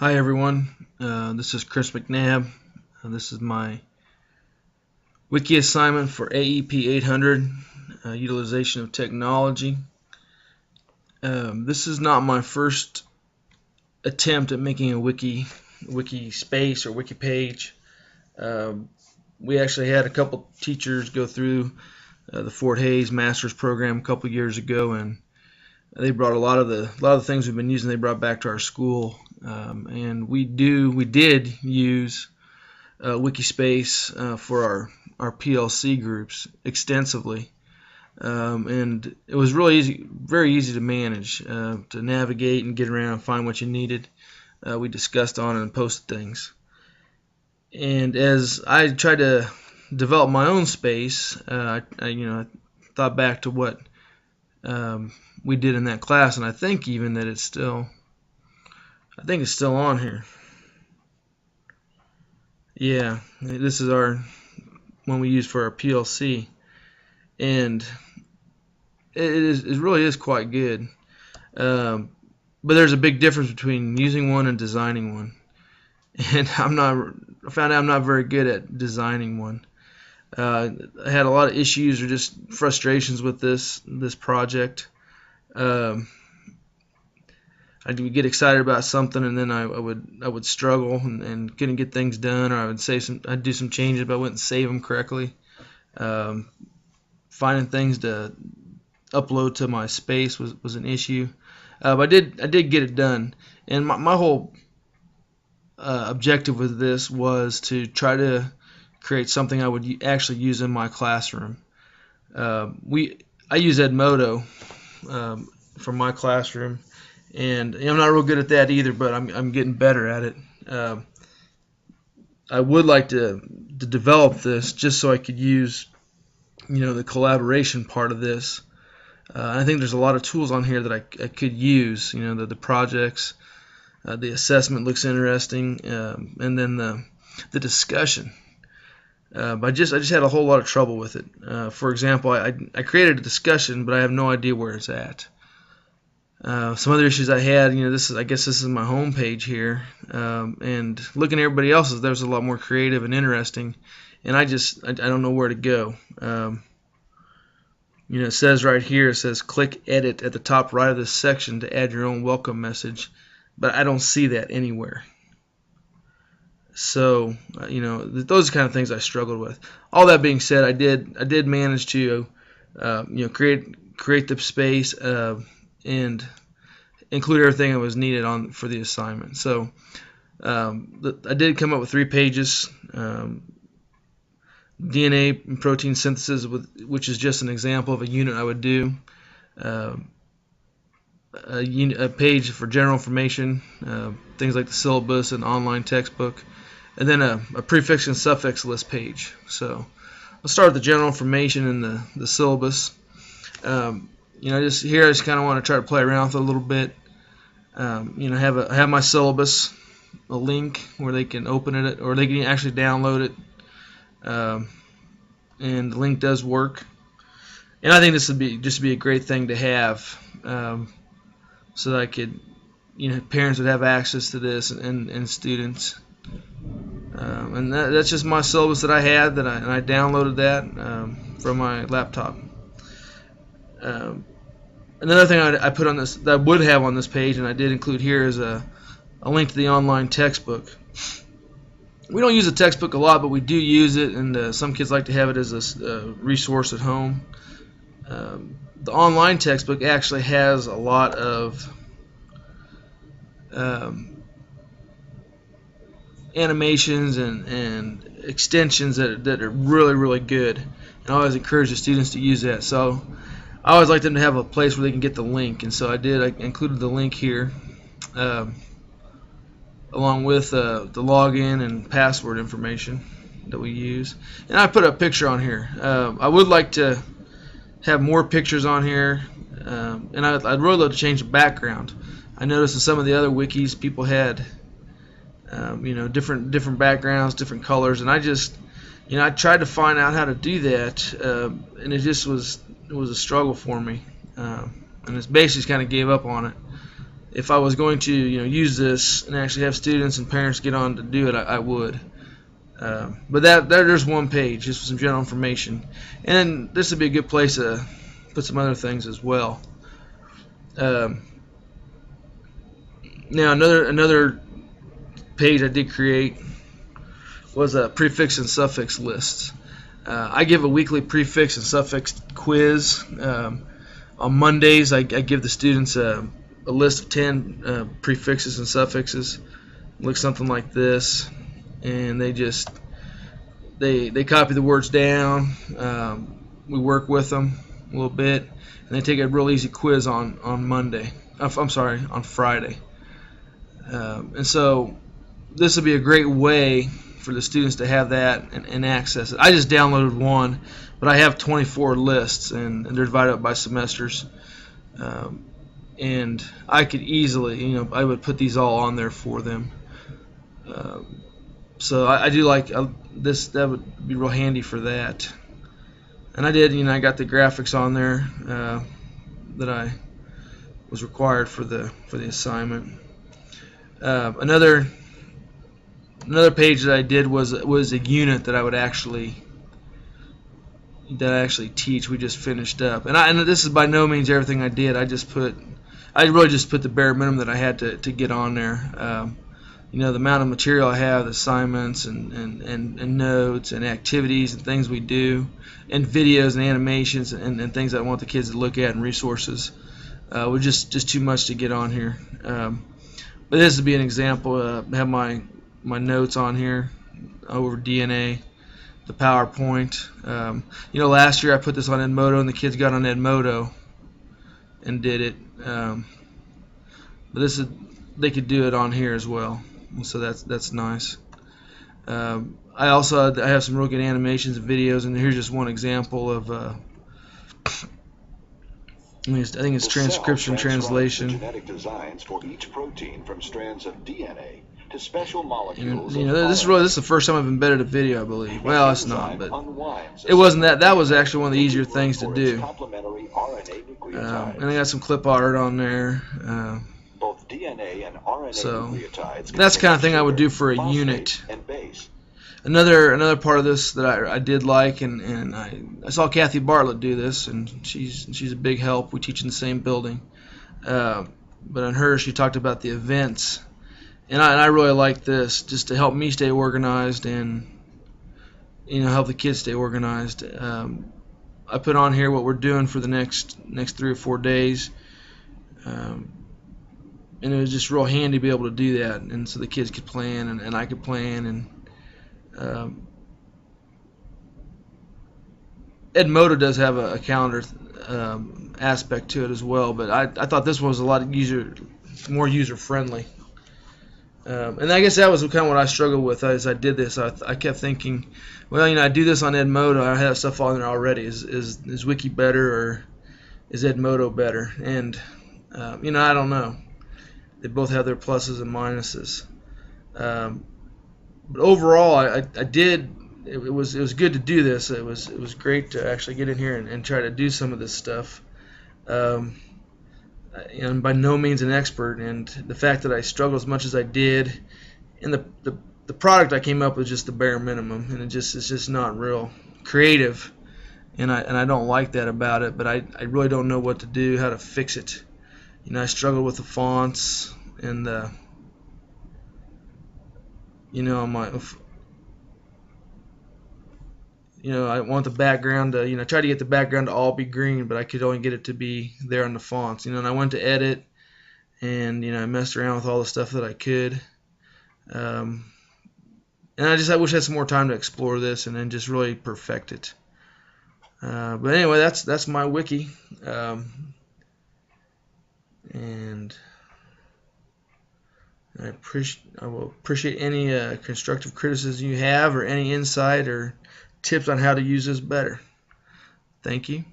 Hi everyone, this is Chris McNabb. This is my Wiki assignment for AEP 800, Utilization of Technology. This is not my first attempt at making a wiki space or wiki page. We actually had a couple teachers go through the Fort Hays Master's Program a couple years ago, and they brought a lot of the things we've been using. They brought back to our school, and we did use Wikispace for our PLC groups extensively, and it was really easy, very easy to manage, to navigate and get around and find what you needed. We discussed on it and posted things. And as I tried to develop my own space, I thought back to what we did in that class, and I think even that it's still on here. Yeah, this is our one we use for our PLC, and it really is quite good. But there's a big difference between using one and designing one, and I found out I'm not very good at designing one. I had a lot of issues or just frustrations with this project. I would get excited about something, and then I would struggle and couldn't get things done, or I'd do some changes, but I wouldn't save them correctly. Finding things to upload to my space was an issue. But I did get it done, and my whole objective with this was to try to create something I would actually use in my classroom. I use Edmodo for my classroom, and I'm not real good at that either, but I'm getting better at it. I would like to develop this just so I could use the collaboration part of this. I think there's a lot of tools on here that I could use. The projects, the assessment looks interesting, and then the discussion. I just had a whole lot of trouble with it. For example, I created a discussion, but I have no idea where it's at. Some other issues I had, I guess this is my home page here, and looking at everybody else's, there's a lot more creative and interesting, and I don't know where to go. It says right here, it says click edit at the top right of this section to add your own welcome message, but I don't see that anywhere. So those are the kind of things I struggled with. All that being said, I did manage to create the space and include everything that was needed for the assignment. So I did come up with 3 pages. DNA and protein synthesis, which is just an example of a unit I would do. A page for general information, things like the syllabus and online textbook, and then a prefix and suffix list page. So I'll start with the general information and the syllabus. I just kind of want to try to play around with it a little bit. Have my syllabus, a link where they can open it, or they can actually download it. And the link does work. And I think this would be a great thing to have, so that I could, parents would have access to this, and students. And that's just my syllabus that I had, and I downloaded that from my laptop. Another thing I put on this, that I would have on this page, and I did include here, is a link to the online textbook. We don't use the textbook a lot, but we do use it, and some kids like to have it as a resource at home. The online textbook actually has a lot of animations and extensions that are really, really good, and I always encourage the students to use that. So I always like them to have a place where they can get the link, and so I included the link here, along with the login and password information that we use. And I put a picture on here. I would like to have more pictures on here, and I'd really love to change the background. I noticed in some of the other wikis people had different backgrounds, different colors, and I tried to find out how to do that, and it was a struggle for me, and it's basically kind of gave up on it. if I was going to use this and actually have students and parents get on to do it, I would. But there's one page just with some general information, and this would be a good place to put some other things as well. Now another page I did create was a prefix and suffix lists. I give a weekly prefix and suffix quiz. On Mondays, I give the students a list of 10 prefixes and suffixes. Looks something like this, and they copy the words down. We work with them a little bit, and they take a real easy quiz on Monday. I'm sorry, on Friday. And so this would be a great way for the students to have that and access it. I just downloaded one, but I have 24 lists, and they're divided up by semesters. And I could easily, I would put these all on there for them. So I do like this. That would be real handy for that. And I did, I got the graphics on there that I was required for the assignment. Another page that I did was a unit that I would actually teach. We just finished up, and this is by no means everything I did. I really just put the bare minimum that I had to get on there. The amount of material I have, the assignments and notes and activities and things we do, and videos and animations and things I want the kids to look at and resources, was just too much to get on here. But this would be an example. I have my notes on here over DNA, the PowerPoint. Last year I put this on Edmodo, and the kids got on Edmodo and did it. But they could do it on here as well, so that's nice. I have some real good animations and videos, and here's just one example of. I think it's transcription translation. The genetic designs for each protein from strands of DNA to special molecules. This is the first time I've embedded a video, I believe. Well, it's not, but it wasn't that. That was actually one of the easier things to do. And I got some clip art on there. Both DNA and RNA nucleotides. That's the kind of thing I would do for a unit. Another part of this that I did like, and I saw Kathy Bartlett do this, and she's a big help. We teach in the same building, but on her she talked about the events, and I really like this just to help me stay organized and help the kids stay organized. I put on here what we're doing for the next 3 or 4 days, and it was just real handy to be able to do that, and so the kids could plan and I could plan and. Edmodo does have a calendar aspect to it as well, but I thought this one was a lot more user friendly. And I guess that was kind of what I struggled with as I did this. I kept thinking, well, I do this on Edmodo. I have stuff on there already. Is Wiki better or is Edmodo better? And I don't know. They both have their pluses and minuses. But overall, I did. It was good to do this. It was great to actually get in here and try to do some of this stuff. I'm by no means an expert, and the fact that I struggled as much as I did, and the product I came up with just the bare minimum, and it's just not real creative, and I don't like that about it. But I really don't know what to do, how to fix it. I struggled with the fonts and I want the background to, I tried to get the background to all be green, but I could only get it to be there on the fonts. And I went to edit, and I messed around with all the stuff that I could. And I wish I had some more time to explore this and then just really perfect it. But anyway, that's my wiki. And I will appreciate any constructive criticism you have or any insight or tips on how to use this better. Thank you.